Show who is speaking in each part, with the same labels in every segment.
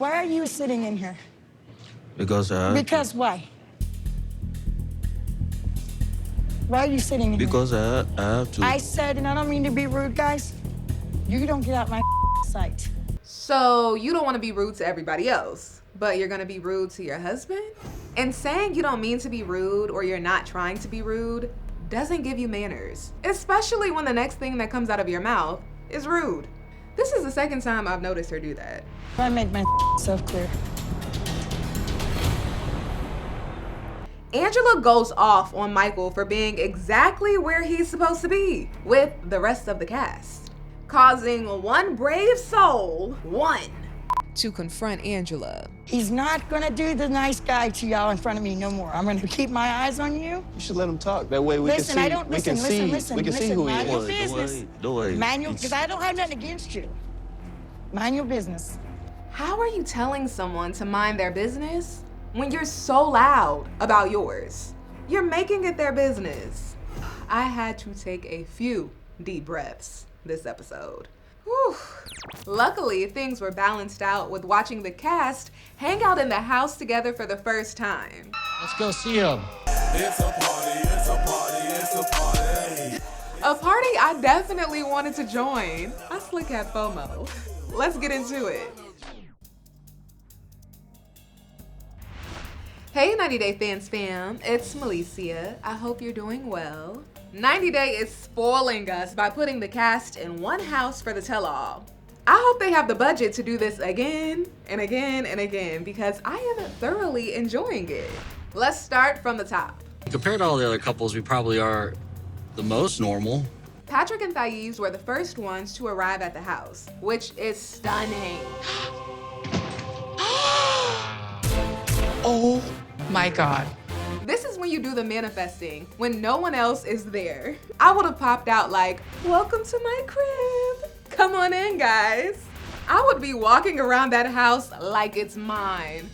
Speaker 1: Why are you sitting in here?
Speaker 2: Because I have
Speaker 1: Because why? Why are you sitting in
Speaker 2: because
Speaker 1: here?
Speaker 2: I have to.
Speaker 1: I said, and I don't mean to be rude, guys, you don't get out my sight.
Speaker 3: So you don't want to be rude to everybody else, but you're going to be rude to your husband? And saying you don't mean to be rude or you're not trying to be rude doesn't give you manners, especially when the next thing that comes out of your mouth is rude. This is the second time I've noticed her do that.
Speaker 1: I make myself clear.
Speaker 3: Angela goes off on Michael for being exactly where he's supposed to be with the rest of the cast, causing one brave soul, to confront Angela.
Speaker 1: He's not gonna do the nice guy to y'all in front of me no more. I'm gonna keep my eyes on you.
Speaker 4: You should let him talk. That way we
Speaker 1: Listen,
Speaker 4: can see.
Speaker 1: I don't listen.
Speaker 4: We can see who he
Speaker 1: Mind your
Speaker 4: is.
Speaker 1: business. Manual, because I don't have nothing against you. Mind your business.
Speaker 3: How are you telling someone to mind their business when you're so loud about yours? You're making it their business. I had to take a few deep breaths this episode. Whew. Luckily, things were balanced out with watching the cast hang out in the house together for the first time.
Speaker 5: Let's go see him.
Speaker 6: It's a party, it's a party, it's a party.
Speaker 3: A party I definitely wanted to join. I slick had FOMO. Let's get into it. Hey 90 Day Fans fam, it's Melicia. I hope you're doing well. 90 Day is spoiling us by putting the cast in one house for the tell-all. I hope they have the budget to do this again and again and again because I am thoroughly enjoying it. Let's start from the top.
Speaker 5: Compared to all the other couples, we probably are the most normal.
Speaker 3: Patrick and Thais were the first ones to arrive at the house, which is stunning.
Speaker 7: Oh my God.
Speaker 3: This is when you do the manifesting, when no one else is there. I would have popped out like, welcome to my crib. Come on in, guys. I would be walking around that house like it's mine.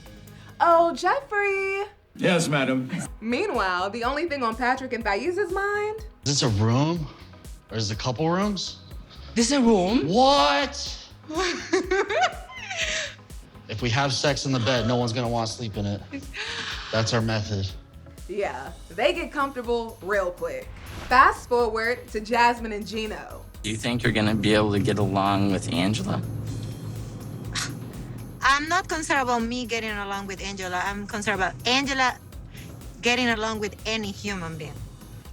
Speaker 3: Oh, Jeffrey.
Speaker 6: Yes, madam.
Speaker 3: Meanwhile, the only thing on Patrick and Thais' mind,
Speaker 5: Is this a room? Or is it a couple rooms?
Speaker 7: This is a room?
Speaker 5: What? If we have sex in the bed, no one's gonna want to sleep in it. That's our method.
Speaker 3: yeah, they get comfortable real quick. Fast forward to Jasmine and Gino.
Speaker 8: Do you think you're gonna be able to get along with Angela?
Speaker 9: I'm not concerned about me getting along with Angela. I'm concerned about Angela getting along with any human being.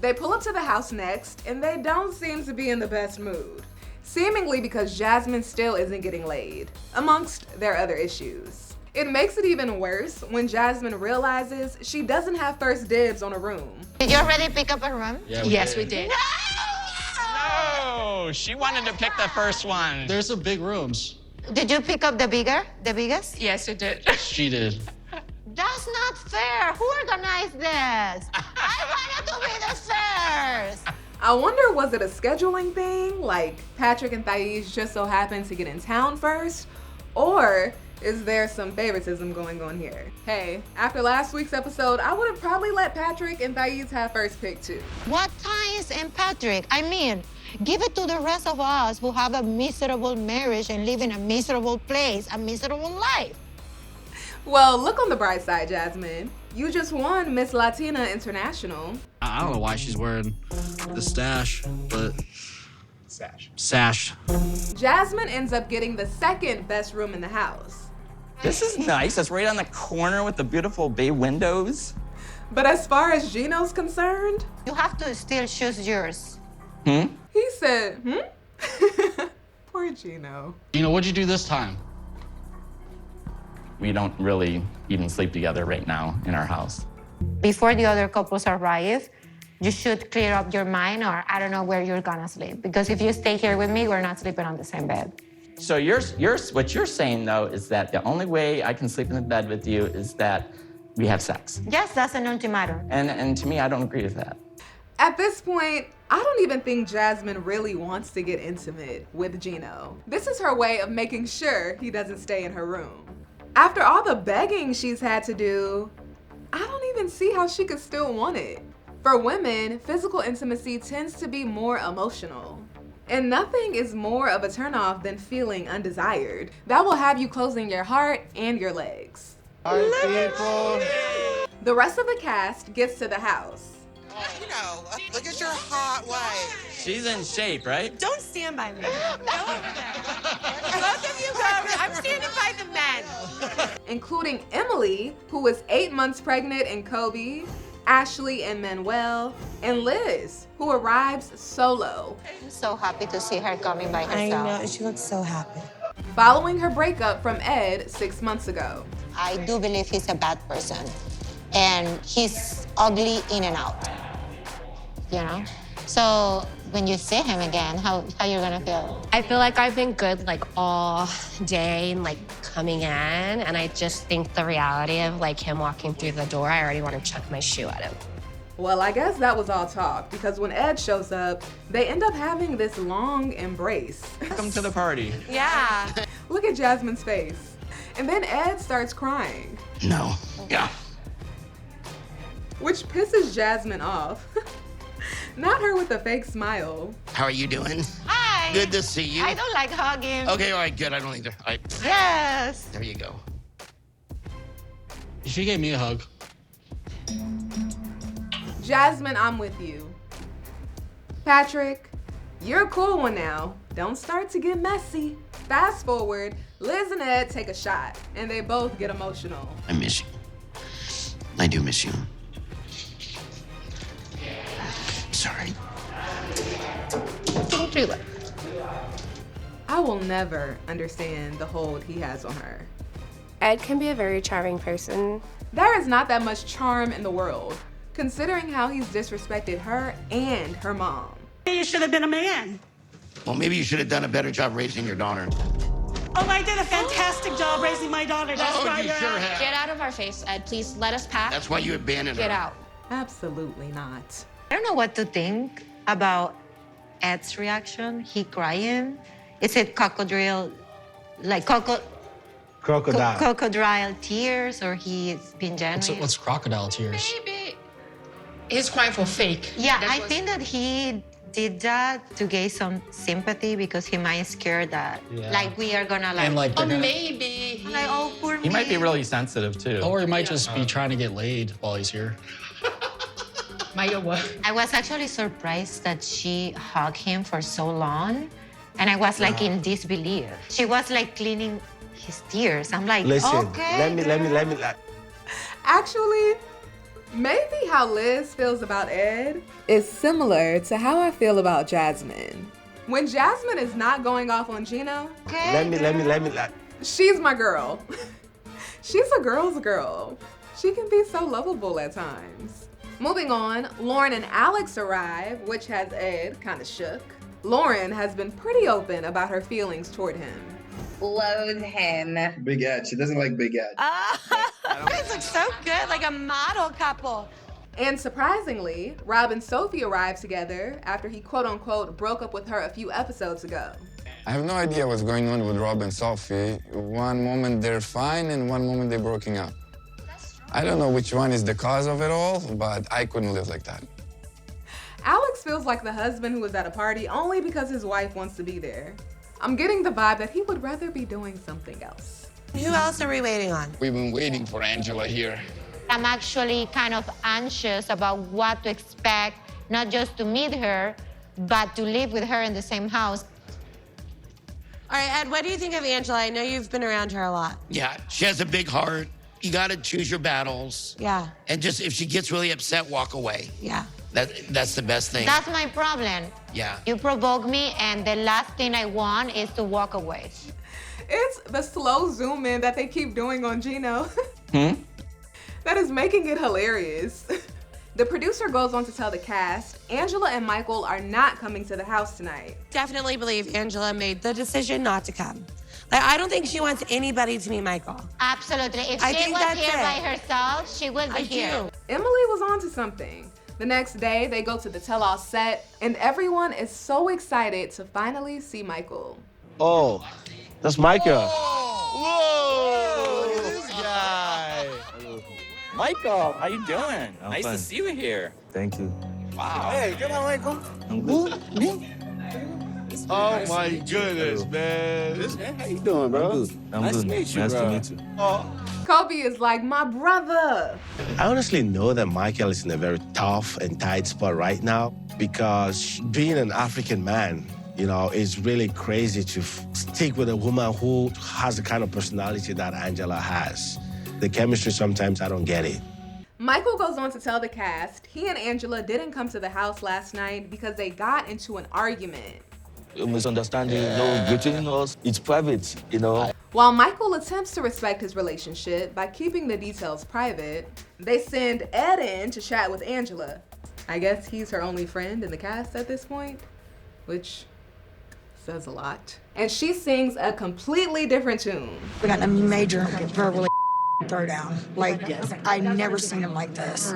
Speaker 3: They pull up to the house next, and they don't seem to be in the best mood. Seemingly because Jasmine still isn't getting laid, amongst their other issues. It makes it even worse when Jasmine realizes she doesn't have first dibs on a room.
Speaker 9: Did you already pick up a room?
Speaker 5: Yeah,
Speaker 7: Yes, we did.
Speaker 10: No, she wanted to pick the first one.
Speaker 5: There's some big rooms.
Speaker 9: Did you pick up the biggest?
Speaker 7: Yes, we did.
Speaker 5: She did.
Speaker 9: That's not fair. Who organized this? I wanted to be the first.
Speaker 3: I wonder, was it a scheduling thing? Like Patrick and Thais just so happened to get in town first? Or is there some favoritism going on here? Hey, after last week's episode, I would have probably let Patrick and Thais have first pick too.
Speaker 9: What ties in Patrick? I mean, give it to the rest of us who have a miserable marriage and live in a miserable place, a miserable life.
Speaker 3: Well, look on the bright side, Jasmine. You just won Miss Latina International.
Speaker 5: I don't know why she's wearing the stash, but sash.
Speaker 3: Jasmine ends up getting the second best room in the house.
Speaker 8: This is nice. It's right on the corner with the beautiful bay windows.
Speaker 3: But as far as Gino's concerned,
Speaker 9: You have to still choose yours.
Speaker 3: he said, Poor Gino.
Speaker 5: What'd you do this time?
Speaker 8: We don't really even sleep together right now in our house.
Speaker 9: Before the other couples arrive, you should clear up your mind, or I don't know where you're gonna sleep. Because if you stay here with me, we're not sleeping on the same bed.
Speaker 8: So what you're saying though is that the only way I can sleep in the bed with you is that we have sex.
Speaker 9: Yes, that's an ultimatum.
Speaker 8: And to me, I don't agree with that.
Speaker 3: At this point, I don't even think Jasmine really wants to get intimate with Gino. This is her way of making sure he doesn't stay in her room. After all the begging she's had to do, I don't even see how she could still want it. For women, physical intimacy tends to be more emotional. And nothing is more of a turnoff than feeling undesired. That will have you closing your heart and your legs.
Speaker 4: All right, people.
Speaker 3: The rest of the cast gets to the house.
Speaker 10: You know, look at your hot wife.
Speaker 8: She's in shape, right?
Speaker 7: Don't stand by me. Go over there. Both of you go over there. I'm standing by the men.
Speaker 3: Including Emily, who is 8 months pregnant, and Kobe, Ashley and Manuel, and Liz, who arrives solo.
Speaker 9: I'm so happy to see her coming by
Speaker 7: I
Speaker 9: herself.
Speaker 7: know, she looks so happy.
Speaker 3: Following her breakup from Ed 6 months ago.
Speaker 9: I do believe he's a bad person. And he's ugly in and out. You know? So when you see him again, how you gonna feel?
Speaker 11: I feel like I've been good like all day and like coming in, and I just think the reality of like him walking through the door, I already want to chuck my shoe at him.
Speaker 3: Well, I guess that was all talk, because when Ed shows up, they end up having this long embrace.
Speaker 8: Welcome to the party.
Speaker 11: Yeah.
Speaker 3: Look at Jasmine's face. And then Ed starts crying,
Speaker 5: No. Yeah.
Speaker 3: which pisses Jasmine off. Not her with a fake smile.
Speaker 10: How are you doing?
Speaker 9: Hi.
Speaker 10: Good to see you.
Speaker 9: I don't like hugging.
Speaker 10: Okay, all right, good. I don't either. All right,
Speaker 9: Yes.
Speaker 10: there you go.
Speaker 5: She gave me a hug.
Speaker 3: Jasmine, I'm with you. Patrick, you're a cool one now. Don't start to get messy. Fast forward, Liz and Ed take a shot, and they both get emotional.
Speaker 10: I miss you. I do miss you. Sorry.
Speaker 11: Don't do that.
Speaker 3: I will never understand the hold he has on her.
Speaker 11: Ed can be a very charming person.
Speaker 3: There is not that much charm in the world, considering how he's disrespected her and her mom.
Speaker 12: You should have been a man.
Speaker 10: Well, maybe you should have done a better job raising your daughter.
Speaker 12: Oh, I did a fantastic job raising my daughter. That's
Speaker 10: Oh,
Speaker 12: why
Speaker 10: you
Speaker 12: you're
Speaker 10: sure
Speaker 12: out.
Speaker 10: have.
Speaker 11: Get out of our face, Ed. Please let us pass.
Speaker 10: That's why you abandoned her.
Speaker 11: Get out.
Speaker 3: Absolutely not.
Speaker 9: I don't know what to think about Ed's reaction. He crying. Is it crocodile, like crocodile tears, or he's been genuine?
Speaker 5: What's crocodile tears?
Speaker 7: Maybe he's crying for fake.
Speaker 9: Yeah,
Speaker 7: That's
Speaker 9: I
Speaker 7: what-
Speaker 9: think that he did that to gain some sympathy because he might scare that,
Speaker 5: Yeah.
Speaker 9: like we are gonna like,
Speaker 5: And like
Speaker 7: Or
Speaker 5: they're gonna,
Speaker 7: maybe he...
Speaker 9: like oh poor
Speaker 8: He might be
Speaker 9: me.
Speaker 8: really sensitive too.
Speaker 5: or he might just be trying to get laid while he's here.
Speaker 7: My what?
Speaker 9: I was actually surprised that she hugged him for so long, and I was like in disbelief. She was like cleaning his tears. I'm like, okay.
Speaker 4: Let me.
Speaker 3: Actually, maybe how Liz feels about Ed is similar to how I feel about Jasmine. When Jasmine is not going off on Gino,
Speaker 9: Okay,
Speaker 4: Let me.
Speaker 3: she's my girl. She's a girl's girl. She can be so lovable at times. Moving on, Lauren and Alex arrive, which has Ed kind of shook. Lauren has been pretty open about her feelings toward him.
Speaker 13: Loathe him.
Speaker 4: Big Ed. She doesn't like Big Ed.
Speaker 7: This looks so good, like a model couple.
Speaker 3: And surprisingly, Rob and Sophie arrived together after he quote-unquote broke up with her a few episodes ago.
Speaker 14: I have no idea what's going on with Rob and Sophie. One moment they're fine and one moment they're breaking up. I don't know which one is the cause of it all, but I couldn't live like that.
Speaker 3: Alex feels like the husband who was at a party only because his wife wants to be there. I'm getting the vibe that he would rather be doing something else.
Speaker 7: Who else are we waiting on?
Speaker 14: We've been waiting for Angela here.
Speaker 9: I'm actually kind of anxious about what to expect, not just to meet her, but to live with her in the same house.
Speaker 7: All right, Ed, what do you think of Angela? I know you've been around her a lot.
Speaker 10: Yeah, she has a big heart. You gotta choose your battles.
Speaker 7: Yeah,
Speaker 10: And just, if she gets really upset, walk away.
Speaker 7: yeah.
Speaker 10: That's the best thing.
Speaker 9: That's my problem.
Speaker 10: Yeah.
Speaker 9: You provoke me, and the last thing I want is to walk away.
Speaker 3: It's the slow zoom in that they keep doing on Gino. That is making it hilarious. The producer goes on to tell the cast, Angela and Michael are not coming to the house tonight.
Speaker 7: Definitely believe Angela made the decision not to come. Like, I don't think she wants anybody to meet Michael.
Speaker 9: Absolutely. If
Speaker 7: I
Speaker 9: she
Speaker 7: think
Speaker 9: was
Speaker 7: that's
Speaker 9: here
Speaker 7: it.
Speaker 9: by herself, she would be
Speaker 7: I
Speaker 9: here.
Speaker 7: do.
Speaker 3: Emily was onto something. The next day, they go to the tell-all set, and everyone is so excited to finally see Michael.
Speaker 4: Oh, that's Micah.
Speaker 8: Whoa! Look at this guy.
Speaker 15: Michael, how you doing?
Speaker 2: I'm
Speaker 15: Nice
Speaker 2: fine.
Speaker 15: to see you here.
Speaker 2: Thank you.
Speaker 15: Wow.
Speaker 4: Hey, come on, Michael.
Speaker 2: I'm good.
Speaker 4: Oh my goodness, man.
Speaker 16: How you doing, bro?
Speaker 2: I'm good.
Speaker 16: Nice to meet you,
Speaker 2: Nice
Speaker 16: bro.
Speaker 2: to meet you.
Speaker 3: Kobe is like my brother.
Speaker 4: I honestly know that Michael is in a very tough and tight spot right now because being an African man, you know, it's really crazy to stick with a woman who has the kind of personality that Angela has. The chemistry, sometimes I don't get it.
Speaker 3: Michael goes on to tell the cast he and Angela didn't come to the house last night because they got into an argument.
Speaker 2: A misunderstanding, you know, between us, it's private, you know.
Speaker 3: While Michael attempts to respect his relationship by keeping the details private, they send Ed in to chat with Angela. I guess he's her only friend in the cast at this point, which says a lot. And she sings a completely different tune.
Speaker 1: We got a major verbally throw down. Like, I never seen him like this.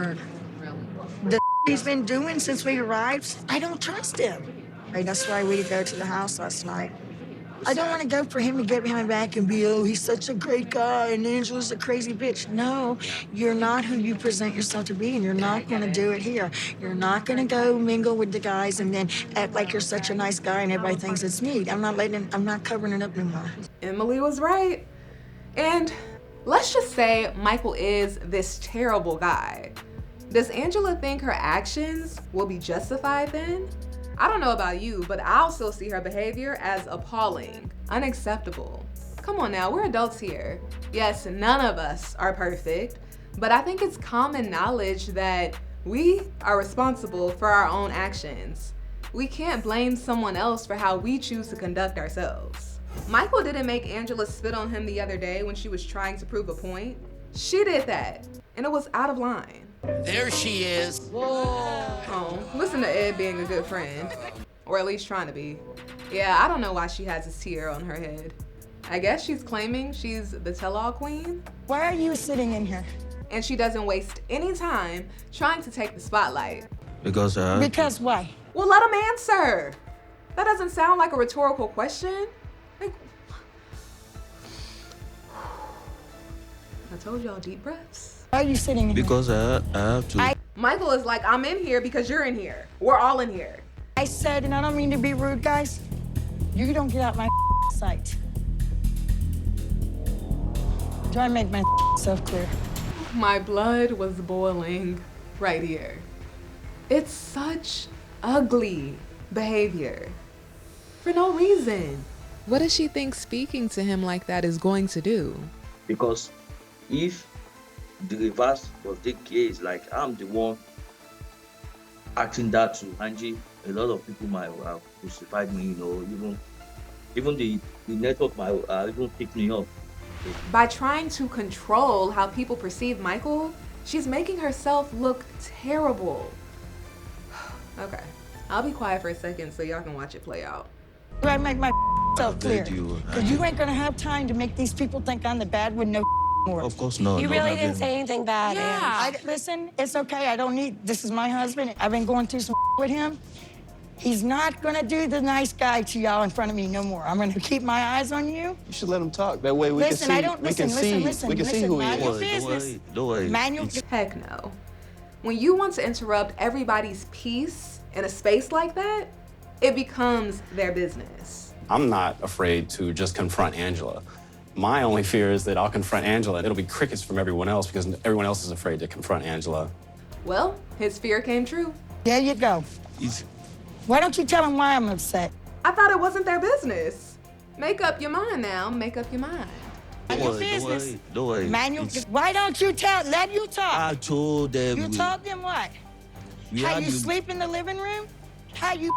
Speaker 1: The he's been doing since we arrived, I don't trust him. Right, that's why we go to the house last night. I don't want to go for him to get behind my back and be, oh, he's such a great guy and Angela's a crazy bitch. No, you're not who you present yourself to be, and you're not going to do it here. You're not going to go mingle with the guys and then act like you're such a nice guy and everybody thinks it's me. I'm not covering it up anymore.
Speaker 3: Emily was right. And let's just say Michael is this terrible guy. Does Angela think her actions will be justified then? I don't know about you, but I'll still see her behavior as appalling, unacceptable. Come on now, we're adults here. Yes, none of us are perfect, but I think it's common knowledge that we are responsible for our own actions. We can't blame someone else for how we choose to conduct ourselves. Michael didn't make Angela spit on him the other day when she was trying to prove a point. She did that, and it was out of line.
Speaker 10: There she is.
Speaker 3: Oh, listen to Ed being a good friend. Or at least trying to be. Yeah, I don't know why she has this tear on her head. I guess she's claiming she's the tell-all queen.
Speaker 1: Why are you sitting in here?
Speaker 3: And she doesn't waste any time trying to take the spotlight.
Speaker 2: Because
Speaker 1: Because why?
Speaker 3: Well, let him answer. That doesn't sound like a rhetorical question. Like, I told y'all deep breaths.
Speaker 1: Why are you sitting in here?
Speaker 2: because I have to.
Speaker 3: Michael is like, I'm in here because you're in here. We're all in here.
Speaker 1: I said, and I don't mean to be rude, guys, you don't get out my sight. Do I make myself clear?
Speaker 3: My blood was boiling right here. It's such ugly behavior for no reason. What does she think speaking to him like that is going to do?
Speaker 15: Because if the reverse was the case, like I'm the one acting that to Angie, a lot of people might have crucified me, you know, even the network might even pick me up.
Speaker 3: By trying to control how people perceive Michael, she's making herself look terrible. Okay, I'll be quiet for a second so y'all can watch it play out.
Speaker 1: Do I make myself clear? Because you ain't gonna have time to make these people think I'm the bad with no more.
Speaker 2: Of course not.
Speaker 11: You really didn't say anything bad.
Speaker 1: Yeah. Listen, it's okay. I don't need, this is my husband. I've been going through some with him. He's not gonna do the nice guy to y'all in front of me no more. I'm gonna keep my eyes on you.
Speaker 16: You should let him talk. That way we can see. We can see who he is.
Speaker 2: Don't worry.
Speaker 3: Manual. Heck no. When you want to interrupt everybody's peace in a space like that, it becomes their business.
Speaker 17: I'm not afraid to just confront Angela. My only fear is that I'll confront Angela and it'll be crickets from everyone else because everyone else is afraid to confront Angela.
Speaker 3: Well, his fear came true.
Speaker 1: There you go. Why don't you tell him why I'm upset?
Speaker 3: I thought it wasn't their business. Make up your mind now. Make up your mind.
Speaker 2: Don't worry.
Speaker 1: Manual. Why don't you let you talk?
Speaker 2: I told them.
Speaker 1: You told them what? How you sleep in the living room? How you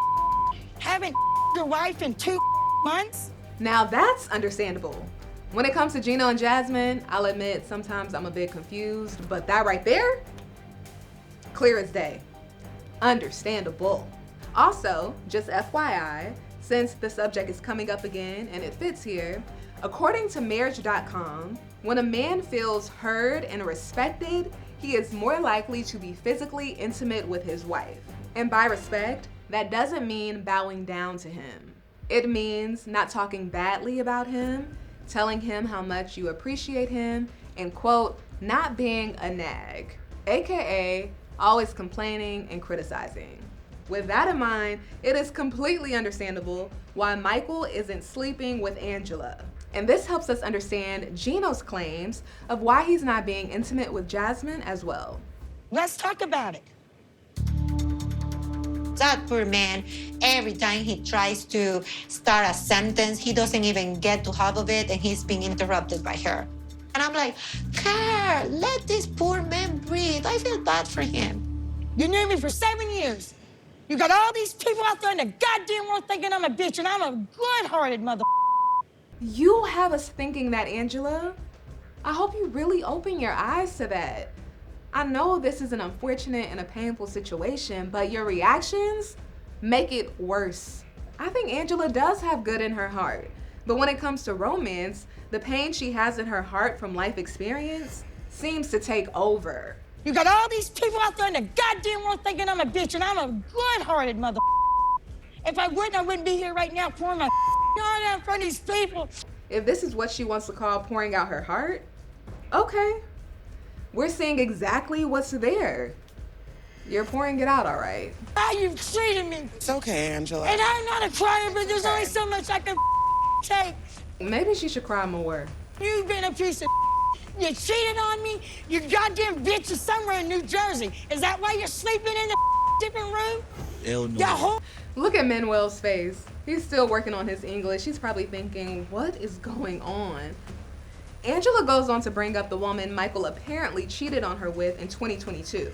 Speaker 1: haven't your wife in 2 months?
Speaker 3: Now that's understandable. When it comes to Gino and Jasmine, I'll admit sometimes I'm a bit confused, but that right there, clear as day. Understandable. Also, just FYI, since the subject is coming up again and it fits here, according to marriage.com, when a man feels heard and respected, he is more likely to be physically intimate with his wife. And by respect, that doesn't mean bowing down to him. It means not talking badly about him, telling him how much you appreciate him, and quote, not being a nag, AKA always complaining and criticizing. With that in mind, it is completely understandable why Michael isn't sleeping with Angela. And this helps us understand Gino's claims of why he's not being intimate with Jasmine as well.
Speaker 1: Let's talk about it.
Speaker 9: That poor man, every time he tries to start a sentence, he doesn't even get to half of it, and he's being interrupted by her. And I'm like, Carl, let this poor man breathe. I feel bad for him.
Speaker 1: You knew me for 7 years. You got all these people out there in the goddamn world thinking I'm a bitch, and I'm a good-hearted mother.
Speaker 3: You have us thinking that, Angela. I hope you really open your eyes to that. I know this is an unfortunate and a painful situation, but your reactions make it worse. I think Angela does have good in her heart, but when it comes to romance, the pain she has in her heart from life experience seems to take over.
Speaker 1: You got all these people out there in the goddamn world thinking I'm a bitch, and I'm a good-hearted mother. If I wouldn't be here right now pouring my heart out in front of these people.
Speaker 3: If this is what she wants to call pouring out her heart, okay. We're seeing exactly what's there. You're pouring it out, all right.
Speaker 1: How you treated me.
Speaker 18: It's okay, Angela.
Speaker 1: And I'm not a crier, but there's only so much I can take.
Speaker 3: Maybe she should cry more.
Speaker 1: You've been a piece of You cheated on me. You goddamn bitch is somewhere in New Jersey. Is that why you're sleeping in the different room?
Speaker 2: Hell no.
Speaker 3: Look at Manuel's face. He's still working on his English. He's probably thinking, what is going on? Angela goes on to bring up the woman Michael apparently cheated on her with in 2022.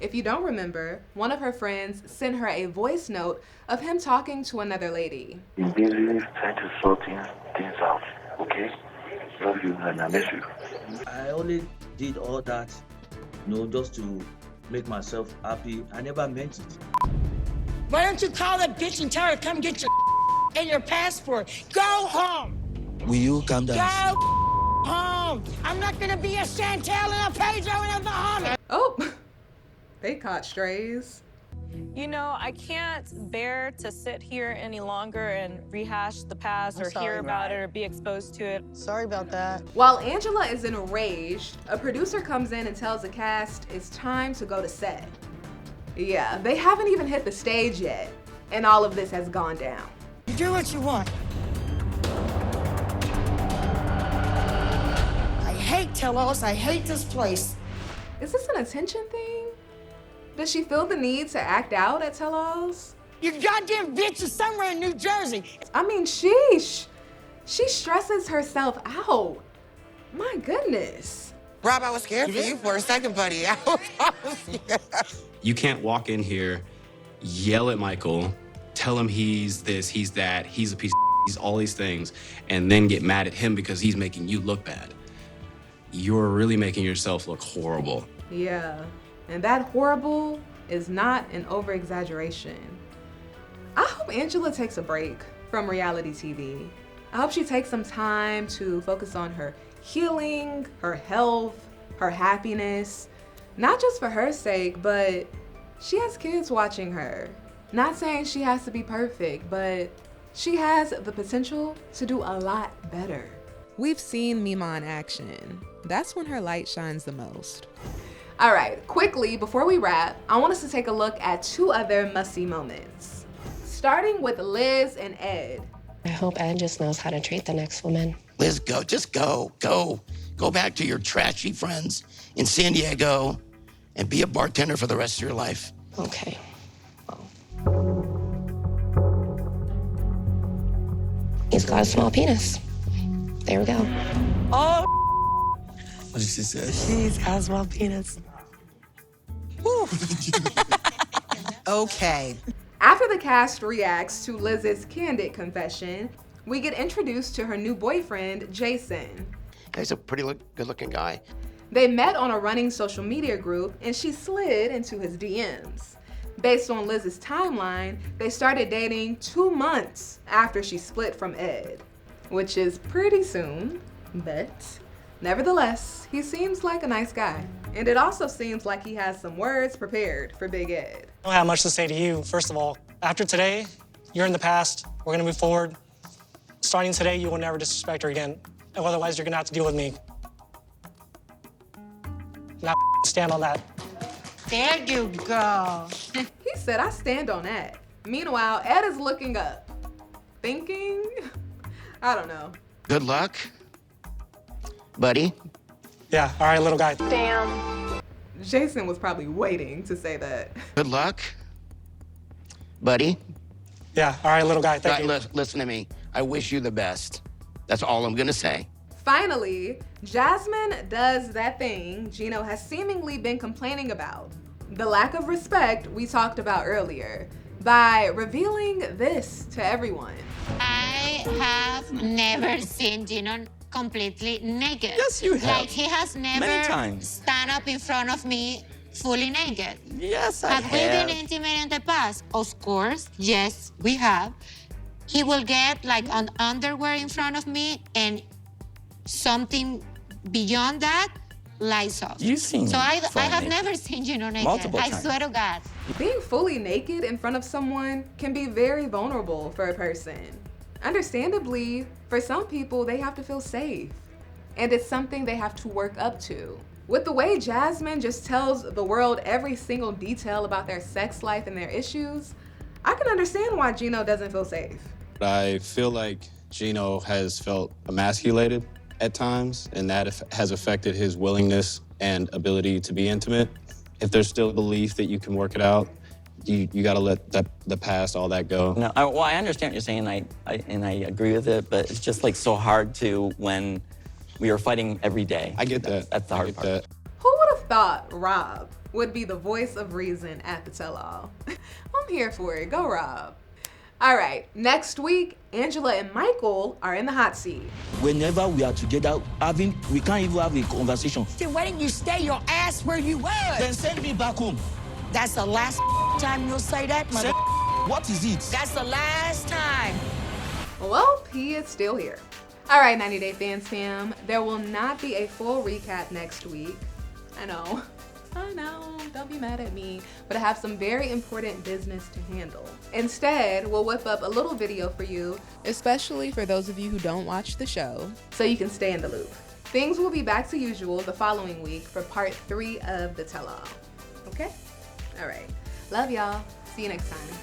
Speaker 3: If you don't remember, one of her friends sent her a voice note of him talking to another lady.
Speaker 19: You're busy trying to sort things out, okay? Love you and I miss you.
Speaker 15: I only did all that, just to make myself happy. I never meant it.
Speaker 1: Why don't you call that bitch and tell her to come get your and your passport? Go home.
Speaker 2: Will you calm down?
Speaker 1: Go home. I'm not gonna be a Chantel and a Pedro and a Muhammad.
Speaker 3: Oh, they caught strays.
Speaker 20: You know, I can't bear to sit here any longer and rehash the past or hear about it or be exposed to it.
Speaker 1: Sorry about that.
Speaker 3: While Angela is enraged, a producer comes in and tells the cast it's time to go to set. Yeah, they haven't even hit the stage yet, and all of this has gone down.
Speaker 1: You do what you want. I hate Telos. I hate this place.
Speaker 3: Is this an attention thing? Does she feel the need to act out at Telos?
Speaker 1: You goddamn bitch is somewhere in New Jersey.
Speaker 3: I mean, sheesh. She stresses herself out. My goodness.
Speaker 18: Rob, I was scared for you for a second, buddy.
Speaker 17: You can't walk in here, yell at Michael, tell him he's this, he's that, he's a piece of he's all these things, and then get mad at him because he's making you look bad. You're really making yourself look horrible.
Speaker 3: Yeah, and that horrible is not an over-exaggeration. I hope Angela takes a break from reality TV. I hope she takes some time to focus on her healing, her health, her happiness, not just for her sake, but she has kids watching her. Not saying she has to be perfect, but she has the potential to do a lot better. We've seen Mima in action. That's when her light shines the most. All right, quickly, before we wrap, I want us to take a look at two other must-see moments. Starting with Liz and Ed.
Speaker 11: I hope Ed just knows how to treat the next woman.
Speaker 10: Liz, go. Just go. Go back to your trashy friends in San Diego and be a bartender for the rest of your life.
Speaker 11: Okay. He's got a small penis. There we go.
Speaker 1: Oh,
Speaker 2: What did she say?
Speaker 18: She's has a small penis. Whew. Okay.
Speaker 3: After the cast reacts to Liz's candid confession, we get introduced to her new boyfriend, Jayson.
Speaker 10: He's a pretty good-looking guy.
Speaker 3: They met on a running social media group and she slid into his DMs. Based on Liz's timeline, they started dating 2 months after she split from Ed, which is pretty soon, but nevertheless, he seems like a nice guy. And it also seems like he has some words prepared for Big Ed.
Speaker 12: I don't have much to say to you. First of all, after today, you're in the past. We're gonna move forward. Starting today, you will never disrespect her again. Otherwise, you're gonna have to deal with me. Now, stand on that.
Speaker 1: there you go.
Speaker 3: He He said, I stand on that. Meanwhile, Ed is looking up, thinking, I don't know.
Speaker 10: Good luck, buddy.
Speaker 12: Yeah, all right, little guy.
Speaker 3: Damn. Jayson was probably waiting to say that.
Speaker 10: Good luck, buddy.
Speaker 12: Yeah, all right, little guy. Thank you.
Speaker 10: Listen to me. I wish you the best. That's all I'm gonna say.
Speaker 3: Finally, Jasmine does that thing Gino has seemingly been complaining about. The lack of respect we talked about earlier, by revealing this to everyone.
Speaker 9: I have never seen Gino completely naked.
Speaker 2: Yes, you have.
Speaker 9: Like, he has never
Speaker 2: Many times.
Speaker 9: stand up in front of me fully naked.
Speaker 2: Yes, I
Speaker 9: Have we been intimate in the past? Of course, yes, we have. He will get like an underwear in front of me and something beyond that lies off.
Speaker 2: You've seen
Speaker 9: So I have
Speaker 2: naked.
Speaker 9: never seen Gino naked.
Speaker 2: Multiple
Speaker 9: I
Speaker 2: times.
Speaker 9: swear to God.
Speaker 3: Being fully naked in front of someone can be very vulnerable for a person. Understandably, for some people, they have to feel safe. And it's something they have to work up to. With the way Jasmine just tells the world every single detail about their sex life and their issues, I can understand why Gino doesn't feel safe.
Speaker 17: I feel like Gino has felt emasculated at times, and that has affected his willingness and ability to be intimate. If there's still belief that you can work it out, you got to let the past, all that go.
Speaker 8: No, I understand what you're saying, and I agree with it, but it's just like so hard to when we are fighting every day.
Speaker 17: I get that.
Speaker 8: That's the hard part.
Speaker 3: Who would have thought Rob would be the voice of reason at the tell-all? I'm here for it. Go, Rob. All right, next week, Angela and Michael are in the hot seat.
Speaker 2: Whenever we are together, we can't even have a conversation.
Speaker 1: Then why didn't you stay your ass where you was?
Speaker 2: Then send me back home.
Speaker 1: That's the last time you'll say that, mother.
Speaker 2: What is it?
Speaker 1: That's the last time.
Speaker 3: Well, he is still here. All right, 90 Day Fans fam, there will not be a full recap next week. I know, don't be mad at me, but I have some very important business to handle. Instead, we'll whip up a little video for you, especially for those of you who don't watch the show, so you can stay in the loop. Things will be back to usual the following week for part 3 of the tell-all. Okay? All right. Love y'all. See you next time.